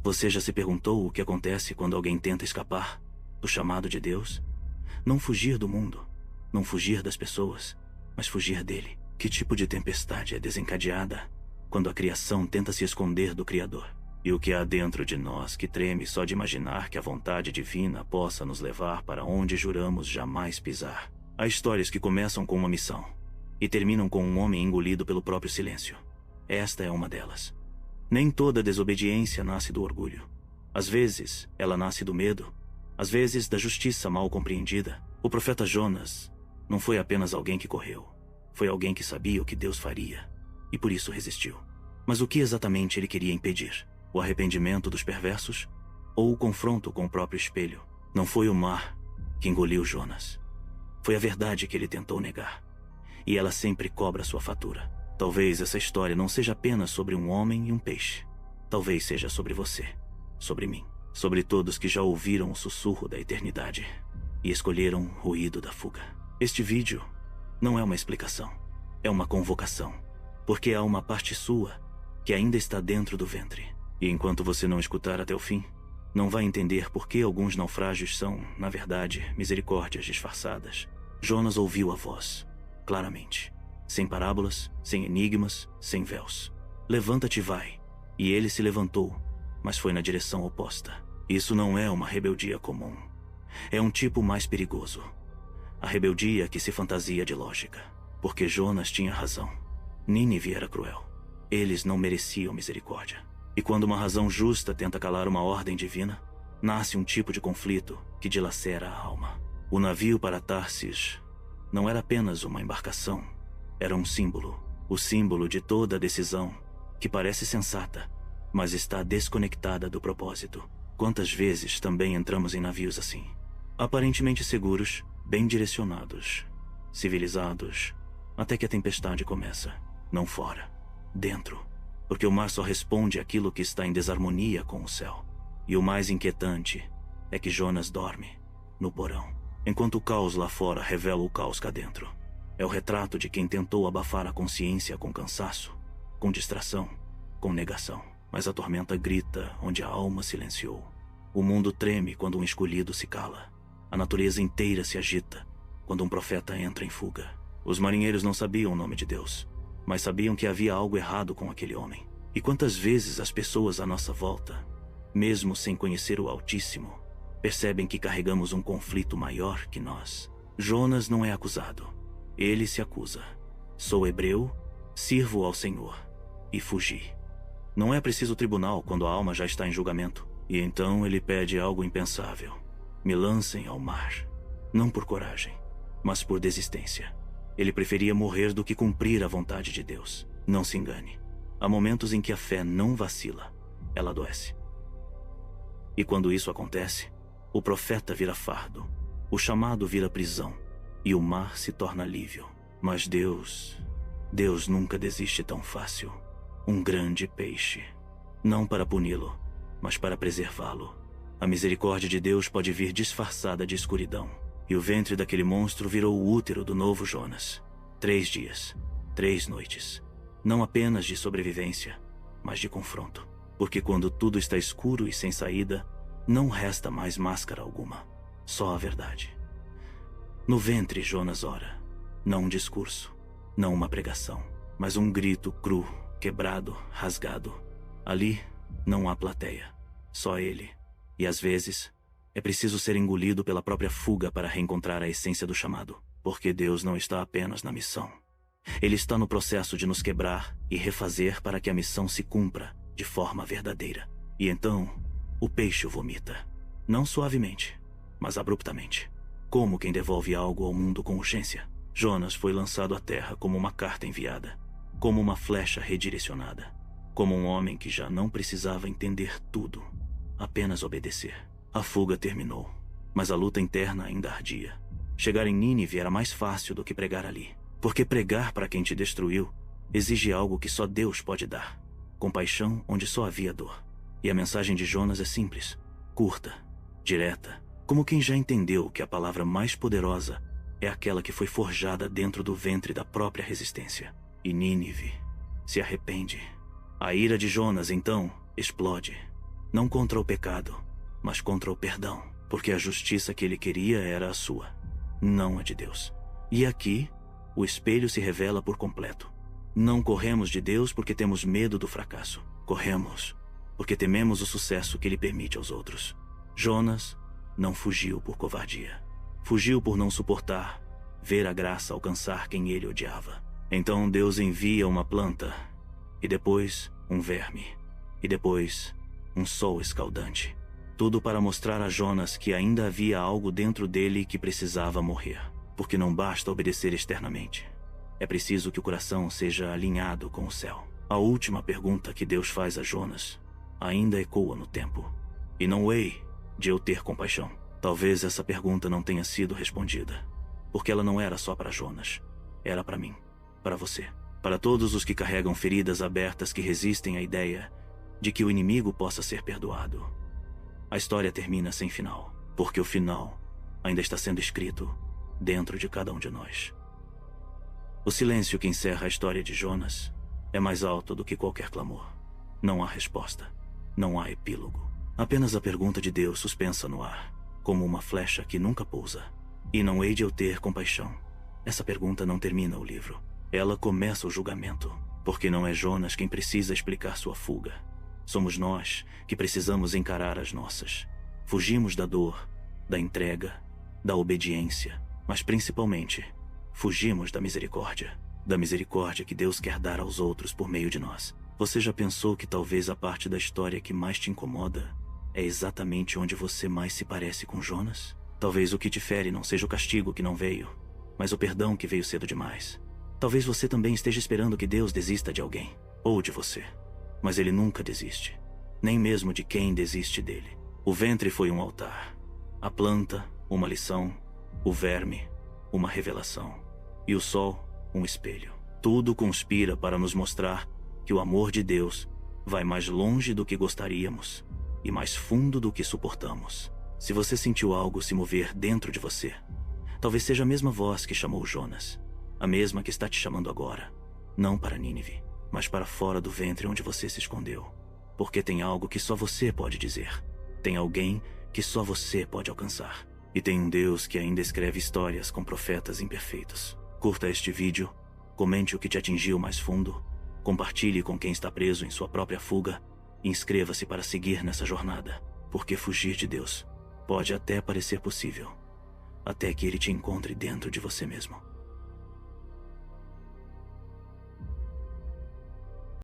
Você já se perguntou o que acontece quando alguém tenta escapar do chamado de Deus? Não fugir do mundo, não fugir das pessoas, mas fugir dele. Que tipo de tempestade é desencadeada quando a criação tenta se esconder do Criador? E o que há dentro de nós que treme só de imaginar que a vontade divina possa nos levar para onde juramos jamais pisar? Há histórias que começam com uma missão e terminam com um homem engolido pelo próprio silêncio. Esta é uma delas. Nem toda desobediência nasce do orgulho. Às vezes, ela nasce do medo, às vezes da justiça mal compreendida. O profeta Jonas não foi apenas alguém que correu, foi alguém que sabia o que Deus faria e por isso resistiu. Mas o que exatamente ele queria impedir? O arrependimento dos perversos ou o confronto com o próprio espelho? Não foi o mar que engoliu Jonas. Foi a verdade que ele tentou negar. E ela sempre cobra sua fatura. Talvez essa história não seja apenas sobre um homem e um peixe. Talvez seja sobre você, sobre mim, sobre todos que já ouviram o sussurro da eternidade e escolheram o ruído da fuga. Este vídeo não é uma explicação, é uma convocação, porque há uma parte sua que ainda está dentro do ventre. E enquanto você não escutar até o fim, não vai entender por que alguns naufrágios são, na verdade, misericórdias disfarçadas. Jonas ouviu a voz, claramente, sem parábolas, sem enigmas, sem véus. Levanta-te e vai. E ele se levantou, mas foi na direção oposta. Isso não é uma rebeldia comum. É um tipo mais perigoso. A rebeldia que se fantasia de lógica. Porque Jonas tinha razão. Nínive era cruel. Eles não mereciam misericórdia. E quando uma razão justa tenta calar uma ordem divina, nasce um tipo de conflito que dilacera a alma. O navio para Tarsis não era apenas uma embarcação, era um símbolo. O símbolo de toda a decisão que parece sensata, mas está desconectada do propósito. Quantas vezes também entramos em navios assim, aparentemente seguros, bem direcionados, civilizados, até que a tempestade começa. Não fora, dentro. Porque o mar só responde àquilo que está em desarmonia com o céu. E o mais inquietante é que Jonas dorme no porão, enquanto o caos lá fora revela o caos cá dentro. É o retrato de quem tentou abafar a consciência com cansaço, com distração, com negação. Mas a tormenta grita onde a alma silenciou. O mundo treme quando um escolhido se cala. A natureza inteira se agita quando um profeta entra em fuga. Os marinheiros não sabiam o nome de Deus, mas sabiam que havia algo errado com aquele homem. E quantas vezes as pessoas à nossa volta, mesmo sem conhecer o Altíssimo, percebem que carregamos um conflito maior que nós? Jonas não é acusado. Ele se acusa. Sou hebreu, sirvo ao Senhor e fugi. Não é preciso tribunal quando a alma já está em julgamento. E então ele pede algo impensável. Me lancem ao mar. Não por coragem, mas por desistência. Ele preferia morrer do que cumprir a vontade de Deus. Não se engane. Há momentos em que a fé não vacila. Ela adoece. E quando isso acontece, o profeta vira fardo, o chamado vira prisão, e o mar se torna alívio. Mas Deus nunca desiste tão fácil. Um grande peixe. Não para puni-lo, mas para preservá-lo. A misericórdia de Deus pode vir disfarçada de escuridão. E o ventre daquele monstro virou o útero do novo Jonas. 3 dias, 3 noites. Não apenas de sobrevivência, mas de confronto. Porque quando tudo está escuro e sem saída, não resta mais máscara alguma. Só a verdade. No ventre Jonas ora. Não um discurso, não uma pregação, mas um grito cru, quebrado, rasgado. Ali não há plateia, só ele. E às vezes é preciso ser engolido pela própria fuga para reencontrar a essência do chamado. Porque Deus não está apenas na missão. Ele está no processo de nos quebrar e refazer para que a missão se cumpra de forma verdadeira. E então, o peixe o vomita. Não suavemente, mas abruptamente. Como quem devolve algo ao mundo com urgência. Jonas foi lançado à terra como uma carta enviada, como uma flecha redirecionada, como um homem que já não precisava entender tudo, apenas obedecer. A fuga terminou, mas a luta interna ainda ardia. Chegar em Nínive era mais fácil do que pregar ali, porque pregar para quem te destruiu exige algo que só Deus pode dar: compaixão onde só havia dor. E a mensagem de Jonas é simples, curta, direta, como quem já entendeu que a palavra mais poderosa é aquela que foi forjada dentro do ventre da própria resistência. E Nínive se arrepende. A ira de Jonas, então, explode. Não contra o pecado, mas contra o perdão, porque a justiça que ele queria era a sua, não a de Deus. E aqui, o espelho se revela por completo. Não corremos de Deus porque temos medo do fracasso. Corremos porque tememos o sucesso que ele permite aos outros. Jonas não fugiu por covardia. Fugiu por não suportar ver a graça alcançar quem ele odiava. Então Deus envia uma planta, e depois um verme, e depois um sol escaldante. Tudo para mostrar a Jonas que ainda havia algo dentro dele que precisava morrer. Porque não basta obedecer externamente. É preciso que o coração seja alinhado com o céu. A última pergunta que Deus faz a Jonas ainda ecoa no tempo. E não hei de eu ter compaixão. Talvez essa pergunta não tenha sido respondida, porque ela não era só para Jonas. Era para mim, para você, para todos os que carregam feridas abertas que resistem à ideia de que o inimigo possa ser perdoado. A história termina sem final, porque o final ainda está sendo escrito dentro de cada um de nós. O silêncio que encerra a história de Jonas é mais alto do que qualquer clamor. Não há resposta, não há epílogo. Apenas a pergunta de Deus suspensa no ar, como uma flecha que nunca pousa. E não hei de eu ter compaixão. Essa pergunta não termina o livro. Ela começa o julgamento, porque não é Jonas quem precisa explicar sua fuga. Somos nós que precisamos encarar as nossas. Fugimos da dor, da entrega, da obediência, mas principalmente, fugimos da misericórdia que Deus quer dar aos outros por meio de nós. Você já pensou que talvez a parte da história que mais te incomoda é exatamente onde você mais se parece com Jonas? Talvez o que te fere não seja o castigo que não veio, mas o perdão que veio cedo demais. Talvez você também esteja esperando que Deus desista de alguém, ou de você. Mas ele nunca desiste, nem mesmo de quem desiste dele. O ventre foi um altar, a planta, uma lição, o verme, uma revelação, e o sol, um espelho. Tudo conspira para nos mostrar que o amor de Deus vai mais longe do que gostaríamos e mais fundo do que suportamos. Se você sentiu algo se mover dentro de você, talvez seja a mesma voz que chamou Jonas, a mesma que está te chamando agora, não para Nínive, mas para fora do ventre onde você se escondeu. Porque tem algo que só você pode dizer, tem alguém que só você pode alcançar, e tem um Deus que ainda escreve histórias com profetas imperfeitos. Curta este vídeo, comente o que te atingiu mais fundo, compartilhe com quem está preso em sua própria fuga e inscreva-se para seguir nessa jornada, porque fugir de Deus pode até parecer possível, até que ele te encontre dentro de você mesmo.